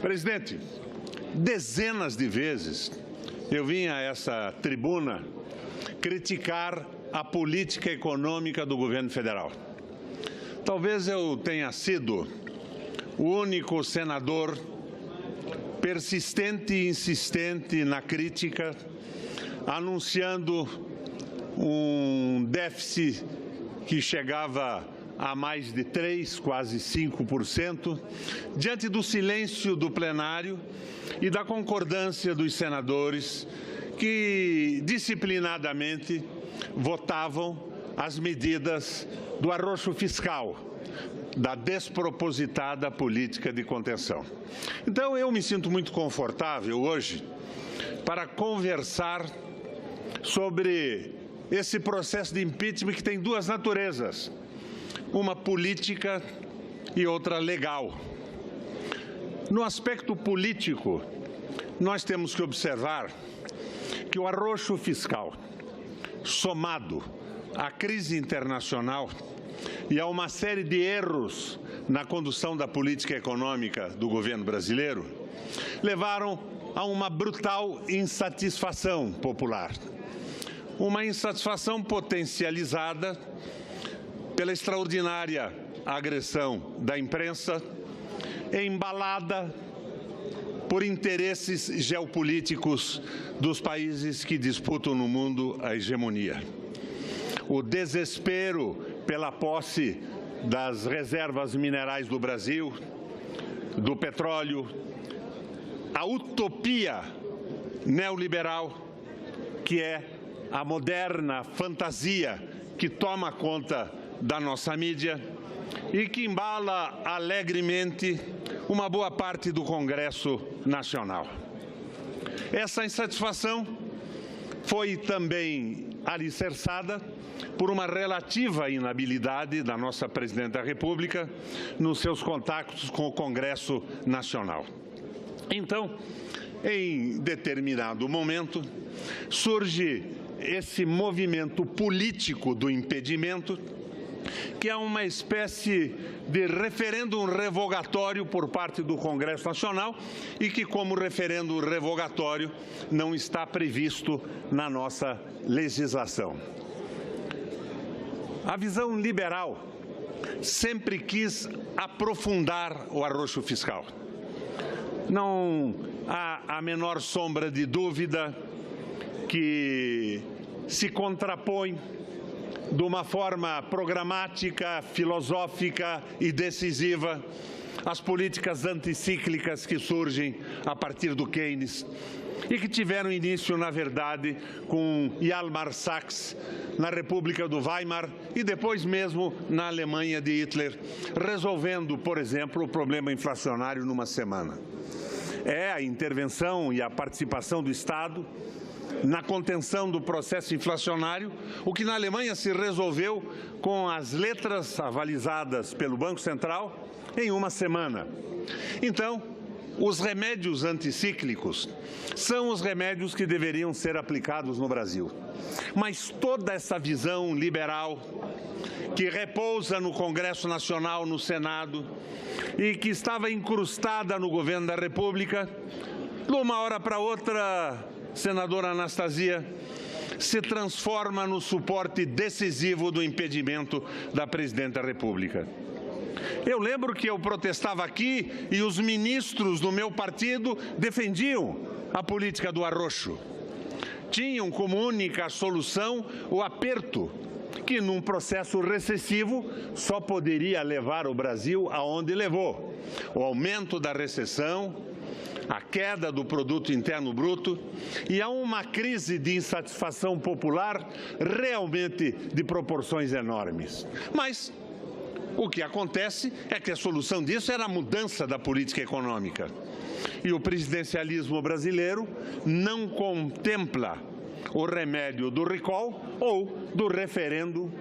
Presidente, dezenas de vezes eu vim a essa tribuna criticar a política econômica do governo federal. Talvez eu tenha sido o único senador persistente e insistente na crítica, anunciando um déficit que chegava a mais de 3%, quase 5%, diante do silêncio do plenário e da concordância dos senadores que disciplinadamente votavam as medidas do arroxo fiscal, da despropositada política de contenção. Então, eu me sinto muito confortável hoje para conversar sobre esse processo de impeachment que tem duas naturezas, uma política e outra legal. No aspecto político, nós temos que observar que o arroxo fiscal, somado à crise internacional e a uma série de erros na condução da política econômica do governo brasileiro, levaram a uma brutal insatisfação popular. Uma insatisfação potencializada pela extraordinária agressão da imprensa, embalada por interesses geopolíticos dos países que disputam no mundo a hegemonia. O desespero pela posse das reservas minerais do Brasil, do petróleo, a utopia neoliberal, que é a moderna fantasia que toma conta da nossa mídia e que embala alegremente uma boa parte do Congresso Nacional. Essa insatisfação foi também alicerçada por uma relativa inabilidade da nossa Presidente da República nos seus contatos com o Congresso Nacional. Então, em determinado momento, surge esse movimento político do impedimento, que é uma espécie de referendo revogatório por parte do Congresso Nacional e que, como referendo revogatório, não está previsto na nossa legislação. A visão liberal sempre quis aprofundar o arroxo fiscal. Não há a menor sombra de dúvida que se contrapõe de uma forma programática, filosófica e decisiva as políticas anticíclicas que surgem a partir do Keynes e que tiveram início, na verdade, com Hjalmar Sachs na República do Weimar e depois mesmo na Alemanha de Hitler, resolvendo, por exemplo, o problema inflacionário numa semana. É a intervenção e a participação do Estado na contenção do processo inflacionário, o que na Alemanha se resolveu com as letras avalizadas pelo Banco Central em uma semana. Então, os remédios anticíclicos são os remédios que deveriam ser aplicados no Brasil. Mas toda essa visão liberal que repousa no Congresso Nacional, no Senado, e que estava incrustada no governo da República, de uma hora para outra, senadora Anastasia, se transforma no suporte decisivo do impedimento da Presidente da República. Eu lembro que eu protestava aqui e os ministros do meu partido defendiam a política do arroxo. Tinham como única solução o aperto, que num processo recessivo só poderia levar o Brasil aonde levou. O aumento da recessão, a queda do produto interno bruto e a uma crise de insatisfação popular realmente de proporções enormes. Mas o que acontece é que a solução disso era a mudança da política econômica. E o presidencialismo brasileiro não contempla o remédio do recall ou do referendo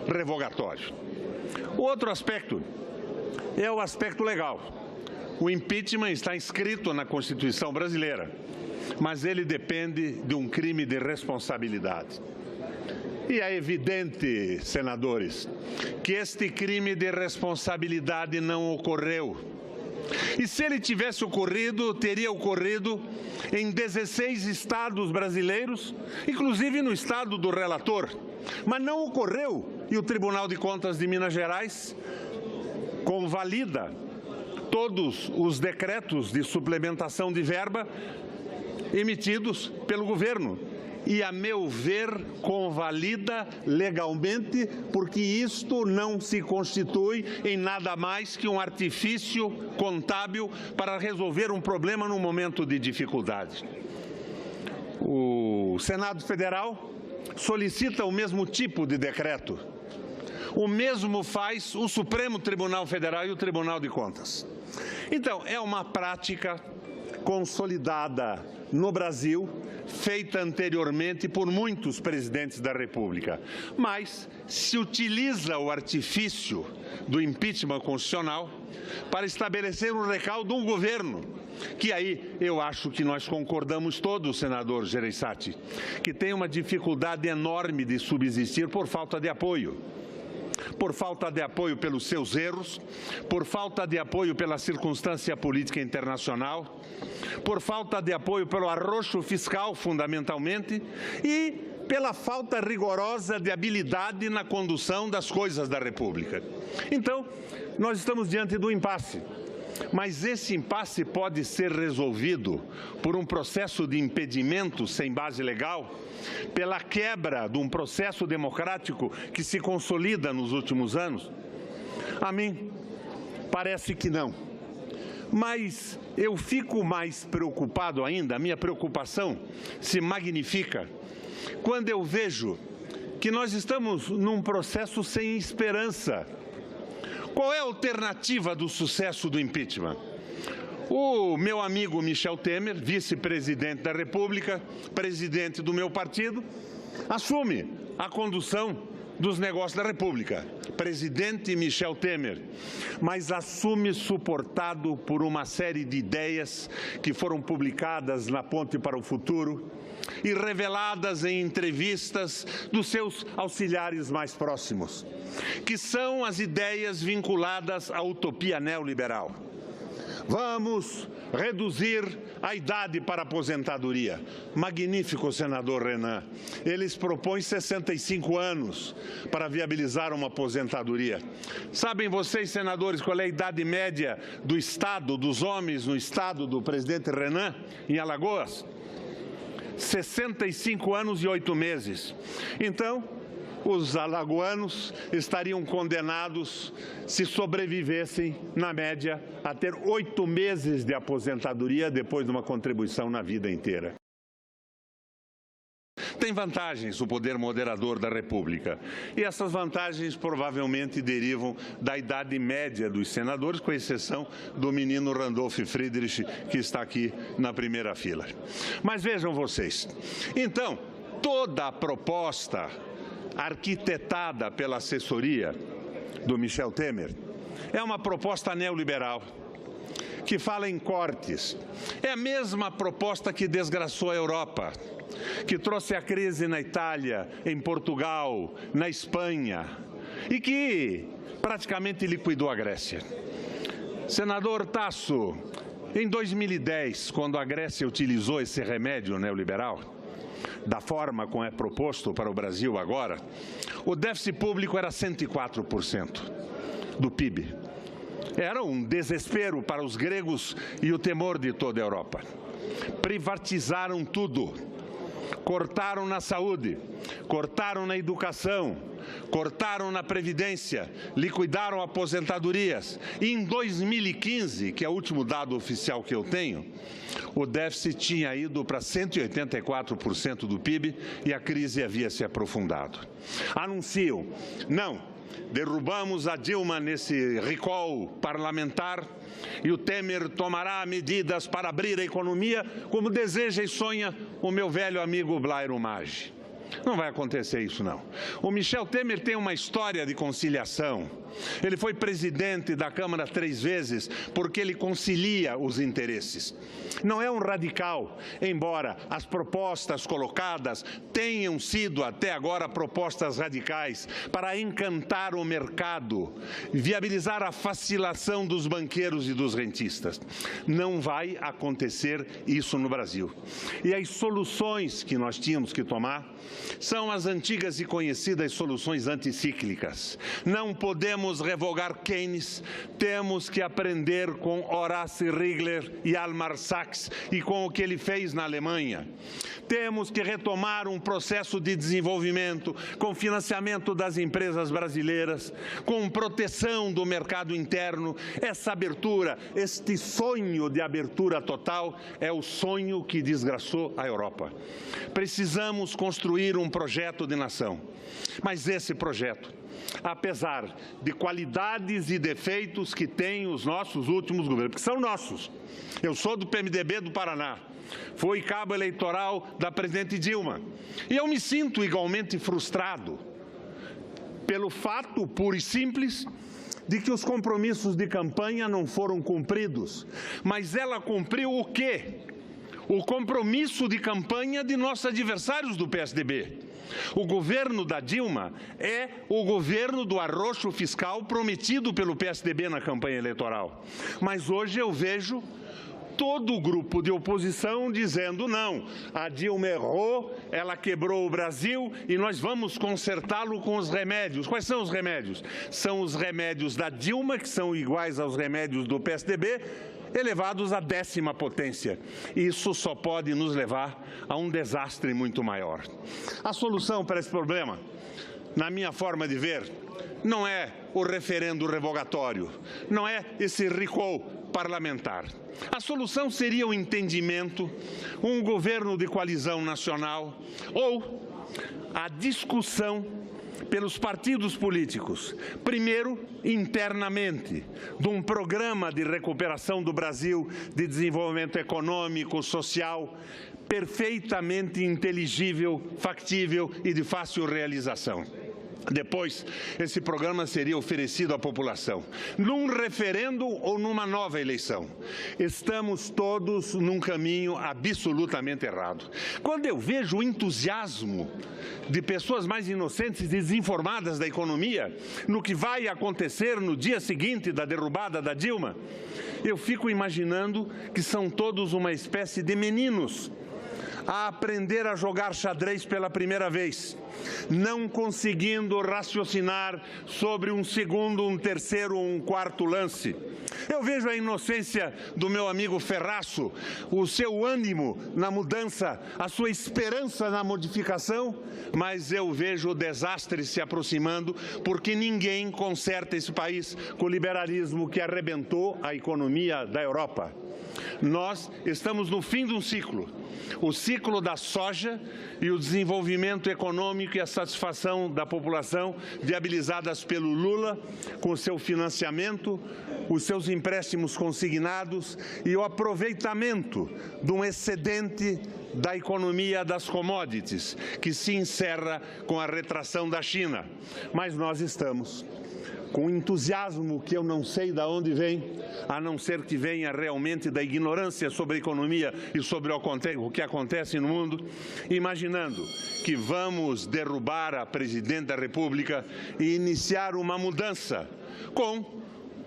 revogatório. O outro aspecto é o aspecto legal. O impeachment está inscrito na Constituição brasileira, mas ele depende de um crime de responsabilidade. E é evidente, senadores, que este crime de responsabilidade não ocorreu. E se ele tivesse ocorrido, teria ocorrido em 16 estados brasileiros, inclusive no estado do relator. Mas não ocorreu e o Tribunal de Contas de Minas Gerais convalida todos os decretos de suplementação de verba emitidos pelo governo. E, a meu ver, convalida legalmente, porque isto não se constitui em nada mais que um artifício contábil para resolver um problema num momento de dificuldade. O Senado Federal solicita o mesmo tipo de decreto. O mesmo faz o Supremo Tribunal Federal e o Tribunal de Contas. Então, é uma prática consolidada no Brasil, feita anteriormente por muitos presidentes da República. Mas se utiliza o artifício do impeachment constitucional para estabelecer um recalque de um governo, que aí eu acho que nós concordamos todos, senador Gereissati, que tem uma dificuldade enorme de subsistir por falta de apoio. Por falta de apoio pelos seus erros, por falta de apoio pela circunstância política internacional, por falta de apoio pelo arroxo fiscal, fundamentalmente, e pela falta rigorosa de habilidade na condução das coisas da República. Então, nós estamos diante do impasse. Mas esse impasse pode ser resolvido por um processo de impedimento sem base legal, pela quebra de um processo democrático que se consolida nos últimos anos? A mim, parece que não. Mas eu fico mais preocupado ainda, a minha preocupação se magnifica, quando eu vejo que nós estamos num processo sem esperança. Qual é a alternativa do sucesso do impeachment? O meu amigo Michel Temer, vice-presidente da República, presidente do meu partido, assume a condução dos negócios da República. Presidente Michel Temer, mas assume suportado por uma série de ideias que foram publicadas na Ponte para o Futuro e reveladas em entrevistas dos seus auxiliares mais próximos, que são as ideias vinculadas à utopia neoliberal. Vamos reduzir a idade para a aposentadoria. Magnífico, senador Renan. Eles propõem 65 anos para viabilizar uma aposentadoria. Sabem vocês, senadores, qual é a idade média do Estado, dos homens no Estado do presidente Renan, em Alagoas? 65 anos e 8 meses. Então, os alagoanos estariam condenados, se sobrevivessem, na média, a ter 8 meses de aposentadoria depois de uma contribuição na vida inteira. Tem vantagens o poder moderador da República, e essas vantagens provavelmente derivam da idade média dos senadores, com exceção do menino Randolph Friedrich, que está aqui na primeira fila. Mas vejam vocês, então, toda a proposta arquitetada pela assessoria do Michel Temer é uma proposta neoliberal, que fala em cortes. É a mesma proposta que desgraçou a Europa, que trouxe a crise na Itália, em Portugal, na Espanha, e que praticamente liquidou a Grécia. Senador Tasso, em 2010, quando a Grécia utilizou esse remédio neoliberal, da forma como é proposto para o Brasil agora, o déficit público era 104% do PIB. Era um desespero para os gregos e o temor de toda a Europa. Privatizaram tudo. Cortaram na saúde, cortaram na educação, cortaram na previdência, liquidaram aposentadorias. E em 2015, que é o último dado oficial que eu tenho, o déficit tinha ido para 184% do PIB e a crise havia se aprofundado. Anunciam, não, derrubamos a Dilma nesse recall parlamentar e o Temer tomará medidas para abrir a economia, como deseja e sonha o meu velho amigo Blairo Maggi. Não vai acontecer isso, não. O Michel Temer tem uma história de conciliação. Ele foi presidente da Câmara 3 vezes porque ele concilia os interesses. Não é um radical, embora as propostas colocadas tenham sido até agora propostas radicais para encantar o mercado, viabilizar a facilitação dos banqueiros e dos rentistas. Não vai acontecer isso no Brasil. E as soluções que nós tínhamos que tomar são as antigas e conhecidas soluções anticíclicas. Não podemos revogar Keynes, temos que aprender com Horace Rigler e Almar Sachs e com o que ele fez na Alemanha. Temos que retomar um processo de desenvolvimento com financiamento das empresas brasileiras, com proteção do mercado interno. Essa abertura, este sonho de abertura total é o sonho que desgraçou a Europa. Precisamos construir um projeto de nação, mas esse projeto, apesar de qualidades e defeitos que têm os nossos últimos governos, porque são nossos. Eu sou do PMDB do Paraná, fui cabo eleitoral da presidente Dilma, e eu me sinto igualmente frustrado pelo fato puro e simples de que os compromissos de campanha não foram cumpridos. Mas ela cumpriu o quê? O compromisso de campanha de nossos adversários do PSDB. O governo da Dilma é o governo do arroxo fiscal prometido pelo PSDB na campanha eleitoral. Mas hoje eu vejo todo o grupo de oposição dizendo não, a Dilma errou, ela quebrou o Brasil e nós vamos consertá-lo com os remédios. Quais são os remédios? São os remédios da Dilma, que são iguais aos remédios do PSDB, elevados à 10ª potência. Isso só pode nos levar a um desastre muito maior. A solução para esse problema, na minha forma de ver, não é o referendo revogatório, não é esse recall parlamentar. A solução seria o entendimento, um governo de coalizão nacional ou a discussão pelos partidos políticos, primeiro, internamente, de um programa de recuperação do Brasil, de desenvolvimento econômico, social, perfeitamente inteligível, factível e de fácil realização. Depois, esse programa seria oferecido à população, num referendo ou numa nova eleição. Estamos todos num caminho absolutamente errado. Quando eu vejo o entusiasmo de pessoas mais inocentes e desinformadas da economia no que vai acontecer no dia seguinte da derrubada da Dilma, eu fico imaginando que são todos uma espécie de meninos a aprender a jogar xadrez pela primeira vez, não conseguindo raciocinar sobre um segundo, um terceiro ou um quarto lance. Eu vejo a inocência do meu amigo Ferraço, o seu ânimo na mudança, a sua esperança na modificação, mas eu vejo o desastre se aproximando porque ninguém conserta esse país com o liberalismo que arrebentou a economia da Europa. Nós estamos no fim de um ciclo, o ciclo da soja e o desenvolvimento econômico e a satisfação da população viabilizadas pelo Lula com o seu financiamento, os seus empréstimos consignados e o aproveitamento de um excedente da economia das commodities, que se encerra com a retração da China. Mas nós estamos com um entusiasmo que eu não sei de onde vem, a não ser que venha realmente da ignorância sobre a economia e sobre o que acontece no mundo, imaginando que vamos derrubar a presidente da República e iniciar uma mudança com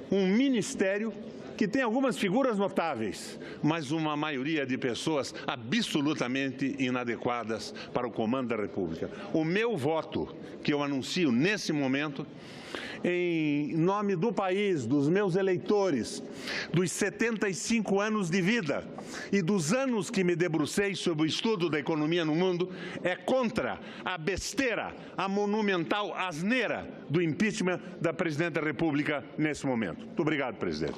um ministério que tem algumas figuras notáveis, mas uma maioria de pessoas absolutamente inadequadas para o comando da República. O meu voto, que eu anuncio nesse momento, em nome do país, dos meus eleitores, dos 75 anos de vida e dos anos que me debrucei sobre o estudo da economia no mundo, é contra a besteira, a monumental asneira do impeachment da presidente da República nesse momento. Muito obrigado, presidente.